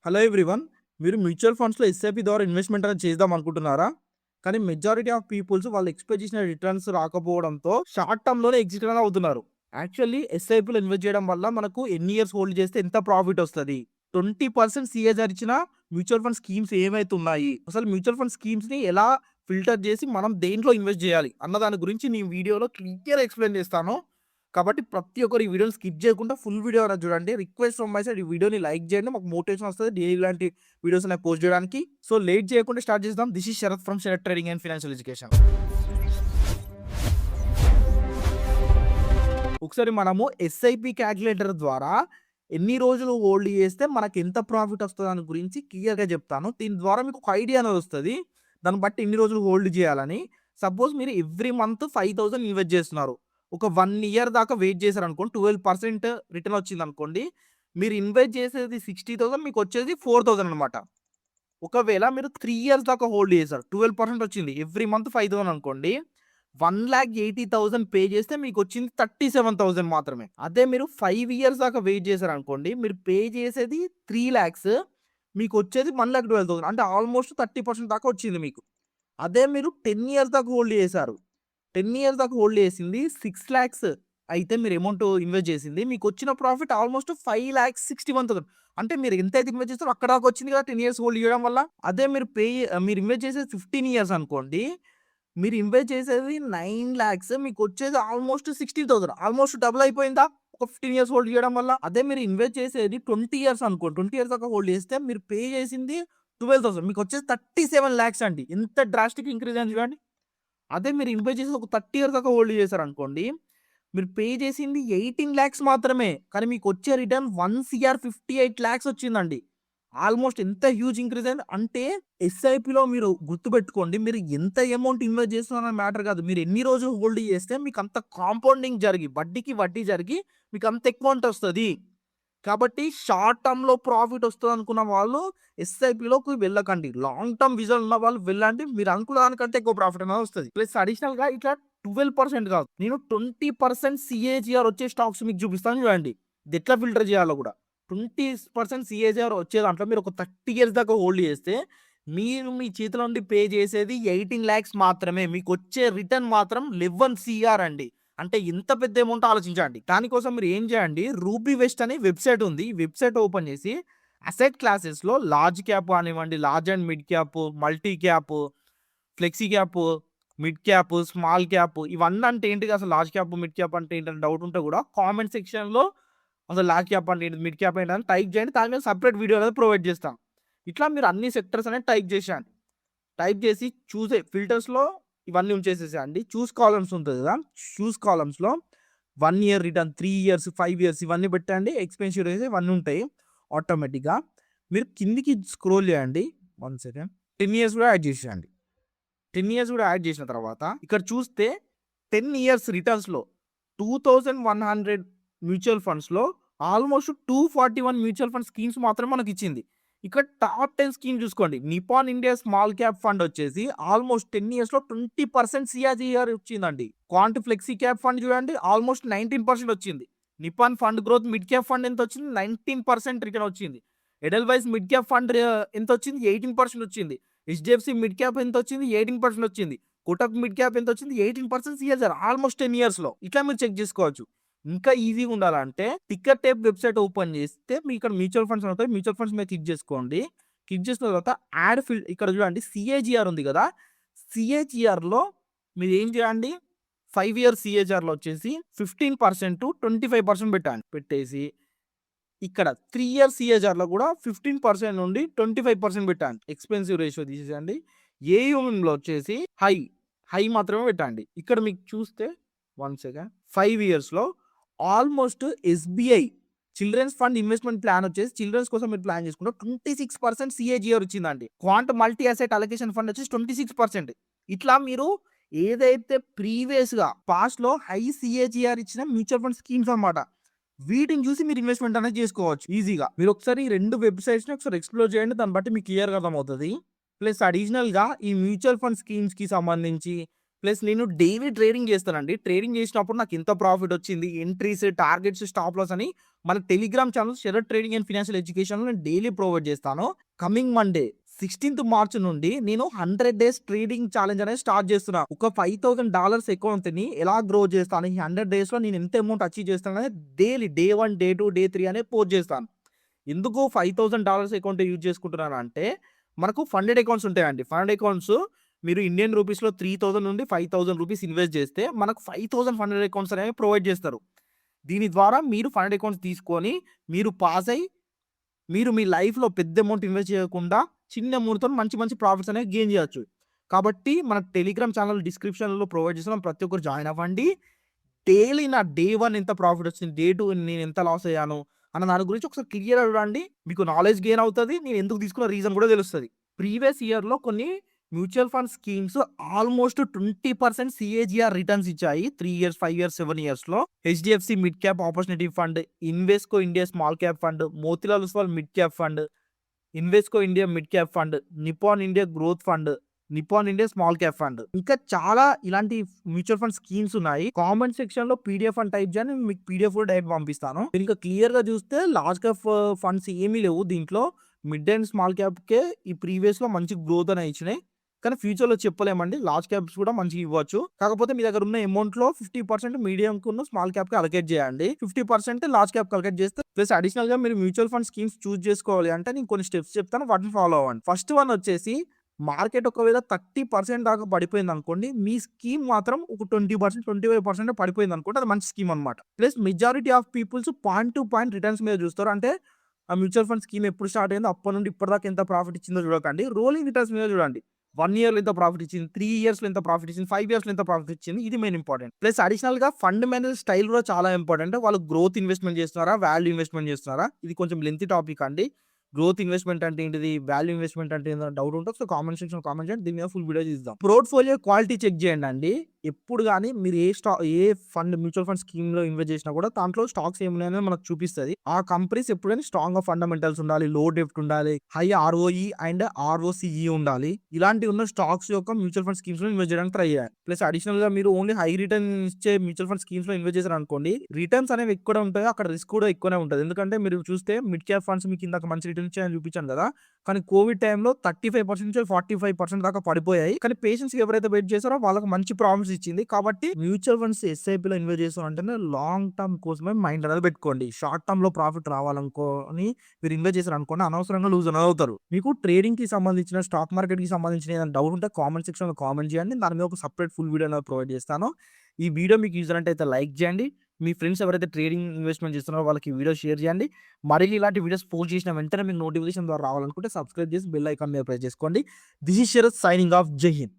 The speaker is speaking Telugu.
Hello everyone. మీరు మ్యూచువల్ ఫండ్స్‌లో ఎస్ఐపి ద్వారా ఇన్వెస్ట్‌మెంట్ అనేది చేద్దాం అనుకుంటున్నారా? కానీ మెజారిటీ ఆఫ్ పీపుల్స్ వాళ్ళు ఎక్స్‌పెక్ట్ చేసిన రిటర్న్స్ రాకపోవడంతో షార్ట్ టర్మ్‌లోనే ఎగ్జిట్ అనేది అవుతున్నారు. యాక్చువల్లీ ఎస్ఐపిలో ఇన్వెస్ట్ చేయడం వల్ల మనకు ఎన్ని ఇయర్స్ హోల్డ్ చేస్తే ఎంత ప్రాఫిట్ వస్తది? 20% సిఏజార్ ఇచ్చిన మ్యూచువల్ ఫండ్ స్కీమ్స్ ఏమైతే ఉన్నాయి? అసలు మ్యూచువల్ ఫండ్ స్కీమ్స్‌ని ఎలా ఫిల్టర్ చేసి మనం దేంట్లో ఇన్వెస్ట్ చేయాలి? అన్న దాని గురించి నేను వీడియోలో క్లియర్‌గా ఎక్స్‌ప్లెయిన్ చేస్తాను. కాబట్టి ప్రతి ఒక్కరు ఈ వీడియోని స్కిప్ చేయకుండా ఫుల్ వీడియో అనేది చూడండి. రిక్వెస్ట్ ఫ్రమ్ మై సైడ్ ఈ వీడియోని లైక్ చేయండి. మాకు మోటివేషన్ వస్తది డైలీ ఇలాంటి వీడియోస్ అనేవి పోస్ట్ చేయడానికి. సో లేట్ చేయకుండా స్టార్ట్ చేద్దాం. This is Sharath from Sharath trading and financial education. ఒకసారి మనము ఎస్ఐపి క్యాలిక్యులేటర్ ద్వారా ఎన్ని రోజులు హోల్డ్ చేస్తే మనకు ఎంత ప్రాఫిట్ వస్తది దాని గురించి క్లియర్‌గా చెప్తాను. దీని ద్వారా మీకు ఒక ఐడియా అనేది వస్తది. దాన్ని బట్టి ఎన్ని రోజులు హోల్డ్ చేయాలని. సపోజ్ మీరు ఎవ్రీ మంత్ 5,000 ఇన్వెస్ట్ చేస్తున్నారు. ఒక 1 ఇయర్ దాకా వెయిట్ చేశారనుకోండి 12% రిటర్న్ వచ్చిందనుకోండి. మీరు ఇన్వెస్ట్ చేసేది 60,000 మీకొచ్చేది 4,000 అనమాట. ఒకవేళ మీరు 3 ఇయర్స్ దాకా హోల్డ్ చేశారు. 12% వచ్చింది. ఎవ్రీ మంత్ 5,000 అనుకోండి. 1,80,000 పే చేస్తే మీకొచ్చింది 37,000 మాత్రమే. అదే మీరు 5 ఇయర్స్ దాకా వెయిట్ చేశారనుకోండి. మీరు పే చేసేది 3,00,000 మీకొచ్చేది 1,12,000 అంటే ఆల్మోస్ట్ 30% దాకా వచ్చింది మీకు. అదే మీరు 10 ఇయర్స్ దాకా హోల్డ్ చేశారు. 10 ఇయర్స్ దాకా హోల్డ్ చేసింది 6,00,000 అయితే మీరు అమౌంట్ ఇన్వెస్ట్ చేసింది. మీకొచ్చిన ప్రాఫిట్ ఆల్మోస్ట్ 5,61,000 అంటే మీరు ఎంతైతే ఇన్వెస్ట్ చేస్తారో అక్కడ దాకా వచ్చింది కదా 10 ఇయర్స్ హోల్డ్ చేయడం వల్ల. అదే మీరు ఇన్వెస్ట్ చేసేది 15 ఇయర్స్ అనుకోండి. మీరు ఇన్వెస్ట్ చేసేది 9,00,000 మీకొచ్చేది ఆల్మోస్ట్ 60,000 ఆల్మోస్ట్ డబుల్ అయిపోయిందా? ఒక 15 ఇయర్స్ హోల్డ్ చేయడం వల్ల. అదే మీరు ఇన్వెస్ట్ చేసేది 20 ఇయర్స్ అనుకోండి. 20 ఇయర్స్ దాకా హోల్డ్ చేస్తే మీరు పే చేసింది 12,000 మీకొచ్చేది 37,00,000 అండి. ఎంత డ్రాస్టిక్ ఇంక్రీజ్ అయింది చూడండి. అదే మీరు ఇన్వెస్ట్ చేసి ఒక 30 ఇయర్స్ దాకా హోల్డ్ చేశారనుకోండి. మీరు పే చేసింది 18,00,000 మాత్రమే. కానీ మీకొచ్చే రిటర్న్ 1,58,00,000 వచ్చిందండి. ఆల్మోస్ట్ ఎంత హ్యూజ్ ఇంక్రీజ్ అయింది. అంటే ఎస్ఐపిలో మీరు గుర్తుపెట్టుకోండి. మీరు ఎంత అమౌంట్ ఇన్వెస్ట్ చేస్తున్నారని మ్యాటర్ కాదు. మీరు ఎన్ని రోజులు హోల్డ్ చేస్తే మీకంత కాంపౌండింగ్ జరిగి, వడ్డీకి వడ్డీ జరిగి మీకంత ఎక్కువ అమౌంట్ వస్తది. కాబట్టి షార్ట్ టర్మ్‌లో ప్రాఫిట్ వస్తదనుకున్న వాళ్ళు ఎస్ఐపిలోకి వెళ్ళకండి. లాంగ్ టర్మ్ విజన్ ఉన్న వాళ్ళు వెళ్ళండి. మీరు అనుకున్న దానికంటే ఎక్కువ ప్రాఫిట్ అనేది వస్తది. ప్లస్ అడిషనల్‌గా ఇట్లా 12% కాదు. నేను 20% సిఏజీఆర్ వచ్చే స్టాక్స్ మీకు చూపిస్తాను చూడండి. ఇది ఎట్లా ఫిల్టర్ చేయాలో కూడా. 20% సిఏజీఆర్ వచ్చే దాంట్లో మీరు ఒక 30 ఇయర్స్ దాకా హోల్డ్ చేస్తే మీరు మీ చేతిలో నుండి పే చేసేది 18,00,000 మాత్రమే. మీకొచ్చే రిటర్న్ మాత్రం 11 సీఆర్ అండి. అంటే ఇంత పెద్ద అమౌంట్ ఆలోచించండి. దానికోసం మీరు ఏం చేయండి, రూబీ వెస్ట్ అనే వెబ్‌సైట్ ఉంది. ఈ వెబ్‌సైట్ ఓపెన్ చేసి అసెట్ క్లాసెస్‌లో లార్జ్ క్యాప్ కానివ్వండి, large and mid cap, multi cap, flexi cap, mid cap, small cap ఇవన్నీ అంటే ఏంటిది? అసలు లార్జ్ క్యాప్, మిడ్ క్యాప్ అంటే ఏంటని డౌట్ ఉంటే కూడా కామెంట్ సెక్షన్‌లో అసలు లార్జ్ క్యాప్ అంటే ఏంటిది? మిడ్ క్యాప్ ఏంటని టైప్ చేయండి. దాని మీద సెపరేట్ వీడియో అనేది ప్రొవైడ్ చేస్తాం. ఇట్లా మీరు అన్ని సెక్టర్స్ అనేవి టైప్ చేసేయండి. టైప్ చేసి ఫిల్టర్స్‌లో ఇవన్నీ ఉంచేసేసేయండి. చూస్ కాలమ్స్ ఉంటది కదా! చూస్ కాలమ్స్‌లో 1 ఇయర్ రిటర్న్, 3 ఇయర్స్, 5 ఇయర్స్ ఇవన్నీ పెట్టండి. ఎక్స్‌పెన్సివ్ రేస్ ఇవన్నీ ఉంటాయి ఆటోమేటిక్‌గా. మీరు కిందికి స్క్రోల్ చేయండి. 1 సెకండ్. 10 ఇయర్స్ కూడా యాడ్ చేసేయండి. 10 ఇయర్స్ కూడా యాడ్ చేసిన తర్వాత ఇక్కడ చూస్తే 10 ఇయర్స్ రిటర్న్స్‌లో 2,100 మ్యూచువల్ ఫండ్స్‌లో ఆల్మోస్ట్ 241 మ్యూచువల్ ఫండ్ స్కీమ్స్ మాత్రమే మనకిచ్చింది. ఇక్కడ టాప్ 10 స్కీమ్ చూసుకోండి. Nippon India small cap fund వచ్చేసి ఆల్మోస్ట్ 10 ఇయర్స్‌లో 20% సిఆర్‌జిఆర్ వచ్చిందండి. క్వాంట్ ఫ్లెక్సీ క్యాప్ ఫండ్ చూడండి ఆల్మోస్ట్ 19% వచ్చింది. Nippon fund growth mid cap fund ఎంత వచ్చింది? 19% రిటర్న్ వచ్చింది. ఎడెల్‌వైస్ మిడ్ క్యాప్ ఫండ్ ఎంత వచ్చింది? 18% వచ్చింది. హెచ్‌డిఎఫ్‌సి మిడ్ క్యాప్ ఎంత వచ్చింది? 18% వచ్చింది. కోటక్ మిడ్ క్యాప్ ఎంత వచ్చింది? 18% సిఆర్‌జిఆర్ ఆల్మోస్ట్ 10 ఇయర్స్‌లో. ఇట్లా మీరు చెక్ చేసుకోవచ్చు. ఇంకా ఈజీగా ఉండాలంటే టిక్కర్ టేప్ వెబ్‌సైట్ ఓపెన్ చేస్తే మీకు ఇక్కడ మ్యూచువల్ ఫండ్స్ ఉంటాయి. మ్యూచువల్ ఫండ్స్ మీద క్లిక్ చేసుకోండి. క్లిక్ చేసిన తర్వాత ఇక్కడ చూడండి సిఏజీఆర్ ఉంది కదా! సిఏజీఆర్‌లో మీరు ఏం చేయండి 5 ఇయర్స్ సిఏజీఆర్‌లో వచ్చేసి 15% 25% పెట్టండి. పెట్టేసి ఇక్కడ 3 ఇయర్స్ సిఏజీఆర్‌లో కూడా 15% నుండి 25% పెట్టండి. ఎక్స్‌పెన్సివ్ రేషియో తీసేసేయండి. ఏయూఎంలో వచ్చేసి హై మాత్రమే పెట్టండి. ఇక్కడ మీకు చూస్తే 1 సెకండ్ 5 ఇయర్స్‌లో almost SBI childrens fund investment plan వచ్చేసి చిల్డ్రన్స్ కోసం మీరు ప్లాన్ చేసుకుంటే 26% సిఏజీఆర్ వచ్చిందండి. Quant multi asset allocation fund వచ్చేసి 26%. ఇట్లా మీరు ఏదైతే ప్రీవియస్‌గా పాస్ట్‌లో హై సిఏజీఆర్ ఇచ్చిన మ్యూచువల్ ఫండ్ స్కీమ్స్ అన్నమాట. వీటిని చూసి మీరు ఇన్వెస్ట్‌మెంట్ అనేది చేసుకోవచ్చు ఈజీగా. మీరు ఒకసారి ఈ 2 వెబ్‌సైట్స్‌ని ఒకసారి ఎక్స్‌ప్లోర్ చేయండి. దాన్ని బట్టి మీకు క్లియర్‌గా అర్థమవుతది. ప్లస్ అడిషనల్‌గా ఈ మ్యూచువల్ ఫండ్ స్కీమ్స్‌కి సంబంధించి ప్లస్ నేను డైలీ ట్రేడింగ్ చేస్తానండి. ట్రేడింగ్ చేసినప్పుడు నాకు ఎంత ప్రాఫిట్ వచ్చింది, ఎంట్రీస్, టార్గెట్స్, స్టాప్ లాస్ అని మన Telegram channel Sharath trading and financial ఎడ్యుకేషన్‌లో నేను డైలీ ప్రొవైడ్ చేస్తాను. కమింగ్ మండే 16థ్ మార్చ్ నుండి నేను 100 డేస్ ట్రేడింగ్ ఛాలెంజ్ అనేది స్టార్ట్ చేస్తున్నా. ఒక $5,000 అకౌంట్‌ని ఎలా గ్రో చేస్తాను, ఈ 100 డేస్‌లో నేను ఎంత అమౌంట్ అచీవ్ చేస్తాననేది డైలీ డే 1, డే 2, డే 3 అనేది పోస్ట్ చేస్తాను. ఎందుకు $5,000 అకౌంట్ యూజ్ చేసుకుంటున్నానంటే, మనకు ఫండెడ్ అకౌంట్స్ ఉంటాయండి. ఫండెడ్ అకౌంట్స్ మీరు ఇండియన్ రూపీస్‌లో 3000 నుండి ₹5,000 ఇన్వెస్ట్ చేస్తే మనకు 5000 ఫండెడ్ అకౌంట్స్ అనేవి ప్రొవైడ్ చేస్తారు. దీని ద్వారా మీరు ఫండెడ్ అకౌంట్స్ తీసుకొని మీరు పాస్ అయ్యి, మీరు మీ లైఫ్‌లో పెద్ద అమౌంట్ ఇన్వెస్ట్ చేయకుండా చిన్న అమౌంట్‌తోని మంచి మంచి ప్రాఫిట్స్ అనేవి గెయిన్ చేయొచ్చు. కాబట్టి మన టెలిగ్రామ్ ఛానల్ డిస్క్రిప్షన్‌లో ప్రొవైడ్ చేస్తున్నాం. ప్రతి ఒక్కరు జాయిన్ అవ్వండి. డైలీ నా డే 1 ఎంత ప్రాఫిట్ వచ్చింది, డే 2 నేను ఎంత లాస్ అయ్యాను అన్న దాని గురించి ఒకసారి క్లియర్‌గా చూడండి. మీకు నాలెడ్జ్ గెయిన్ అవుతది. నేను ఎందుకు తీసుకున్న రీజన్ కూడా తెలుస్తది. ప్రీవియస్ ఇయర్‌లో కొన్ని mutual fund schemes almost 20% CAGR returns ఇచ్చాయి. 3 ఇయర్స్, 5 ఇయర్స్, 7 ఇయర్స్‌లో. HDFC mid cap opportunity fund, Invesco India small cap fund, Motilal Oswal mid cap fund, Invesco India mid cap fund, Nippon India growth fund, Nippon India small cap fund. ఇంకా చాలా ఇలాంటి మ్యూచువల్ ఫండ్ స్కీమ్స్ ఉన్నాయి. కామెంట్ సెక్షన్ లో పీడిఎఫ్ అని టైప్ చేయండి, మీకు పీడిఎఫ్ కూడా డైరెక్ట్ పంపిస్తాను. మీరు ఇంకా క్లియర్ గా చూస్తే లార్జ్ క్యాప్ ఫండ్స్ ఏమీ లేవు దీంట్లో. మిడ్ అండ్ స్మాల్ క్యాప్ కే ఈ ప్రీవియస్ లో మంచి గ్రోత్ అనేది ఇచ్చినాయి. కానీ ఫ్యూచర్ లో చెప్పలేమండి. లార్జ్ క్యాప్స్ కూడా మంచిగా ఇవ్వచ్చు. కాకపోతే మీ దగ్గర ఉన్న అమౌంట్ లో 50% మీడియం కు స్మాల్ క్యాప్ కి అలొకేట్ చేయండి. 50% లార్జ్ క్యాప్ అలొకేట్ చేస్తే ప్లస్ అడిషనల్ గా మీరు మ్యూచువల్ ఫండ్ స్కీమ్స్ చూస్ చేసుకోవాలి అంటే నేను కొన్ని స్టెప్స్ చెప్తాను, వాటిని ఫాలో అవ్వండి. ఫస్ట్ వన్ వచ్చేసి మార్కెట్ ఒకవేళ 30% దాకా పడిపోయిందనుకోండి, మీ స్కీమ్ మాత్రం ఒక 20%, 25% పడిపోయిందనుకోండి, అది మంచి స్కీమ్ అనమాట. Plus majority of peoples point to point returns మీద చూస్తారు. అంటే ఆ మ్యూచువల్ ఫండ్ స్కీమ్ ఎప్పుడు స్టార్ట్ అయిందో అప్పటి నుండి ఇప్పటిదాకా ఎంత ప్రాఫిట్ ఇచ్చిందో చూడకండి. రోలింగ్ రిటర్న్స్ మీద చూడండి. 1 ఇయర్‌లో ఎంత ప్రాఫిట్ ఇచ్చింది, 3 ఇయర్స్‌లో ఎంత ప్రాఫిట్ ఇచ్చింది, 5 ఇయర్స్‌లో ఎంత ప్రాఫిట్ ఇచ్చింది. ఇది మెయిన్ ఇంపార్టెంట్. ప్లస్ అడిషనల్‌గా ఫండమెంటల్ స్టైల్ కూడా చాలా ఇంపార్టెంట్. వాళ్ళు గ్రోత్ ఇన్వెస్ట్‌మెంట్ చేస్తున్నారా, వాల్యూ ఇన్వెస్ట్‌మెంట్ చేస్తున్నారా? ఇది కొంచెం లెంతీ టాపిక్ అండి. గ్రోత్ ఇన్వెస్ట్‌మెంట్ అంటే ఏంటిది? వాల్యూ ఇన్వెస్ట్‌మెంట్ అంటే ఏందో డౌట్ ఉంటే ఒకసారి కామెంట్ సెక్షన్‌లో కామెంట్ చేయండి. దీని మీద ఫుల్ వీడియో చేద్దాం. పోర్ట్‌ఫోలియో క్వాలిటీ చెక్ చేయండండి. ఎప్పుడు గాని మీరు ఏ ఫండ్ మ్యూచువల్ ఫండ్ స్కీమ్‌లో ఇన్వెస్ట్ చేసినా కూడా దాంట్లో స్టాక్స్ ఏమున్నాయని మనకు చూపిస్తది. ఆ కంపెనీస్ ఎప్పుడైనా స్ట్రాంగ్‌గా ఫండమెంటల్స్ ఉండాలి, లో డెప్ట్ ఉండాలి, హై ఆర్ఓఈ అండ్ ఆర్ఓసీఈ ఉండాలి. ఇలాంటివి ఉన్న స్టాక్స్ యొక్క మ్యూచువల్ ఫండ్ స్కీమ్స్‌లో ఇన్వెస్ట్ చేయడానికి ట్రై చేయండి. ప్లస్ అడిషనల్‌గా మీరు ఓన్లీ హై రిటర్న్ ఇచ్చే మ్యూచువల్ ఫండ్ స్కీమ్స్‌లో ఇన్వెస్ట్ చేశారనుకోండి, రిటర్న్స్ అనేవి ఎక్కువ ఉంటాయి. అక్కడ రిస్క్ కూడా ఎక్కువనే ఉంటది. ఎందుకంటే మీరు చూస్తే మిడ్ క్యాప్ ఫండ్స్ మీకు ఇందాక మంచి రిటర్న్ ఇచ్చాయని చూపించాను కదా! కానీ కోవిడ్ టైమ్‌లో 35% నుంచి 45% దాకా పడిపోయాయి. కానీ పేషెంట్స్‌కి ఎవరైతే వెయిట్ చేసారో వాళ్ళకి మంచి ప్రాఫిట్స్ ఇచ్చింది. కాబట్టి మ్యూచువల్ ఫండ్స్ ఎస్ఐపిలో ఇన్వెస్ట్ చేసారంటేనే లాంగ్ టర్మ్ కోసమే మైండ్ అనేది పెట్టుకోండి. షార్ట్ టర్మ్‌లో ప్రాఫిట్ రావాలనుకోని మీరు ఇన్వెస్ట్ చేశారనుకోండి అనవసరంగా లూజ్ అనేది అవుతారు. మీకు ట్రేడింగ్‌కి సంబంధించిన, స్టాక్ మార్కెట్‌కి సంబంధించిన ఏదైనా డౌట్ ఉంటే కామెంట్ సెక్షన్‌లో కామెంట్ చేయండి. దాని మీద ఒక సెపరేట్ ఫుల్ వీడియో అనేది ప్రొవైడ్ చేస్తాను. ఈ వీడియో మీకు యూజ్ అయినట్టయితే లైక్ చేయండి. మీ ఫ్రెండ్స్ ఎవరైతే ట్రేడింగ్ ఇన్వెస్ట్‌మెంట్ చేస్తున్నారో వాళ్ళకి ఈ వీడియో షేర్ చేయండి. మరిన్ని ఇలాంటి వీడియోస్ పోస్ట్ చేసిన వెంటనే మీకు నోటిఫికేషన్ ద్వారా రావాలనుకుంటే సబ్స్క్రైబ్ చేసి బెల్ ఐకాన్ మీద ప్రెస్ చేసుకోండి. This is Sharath signing off. Jai Hind.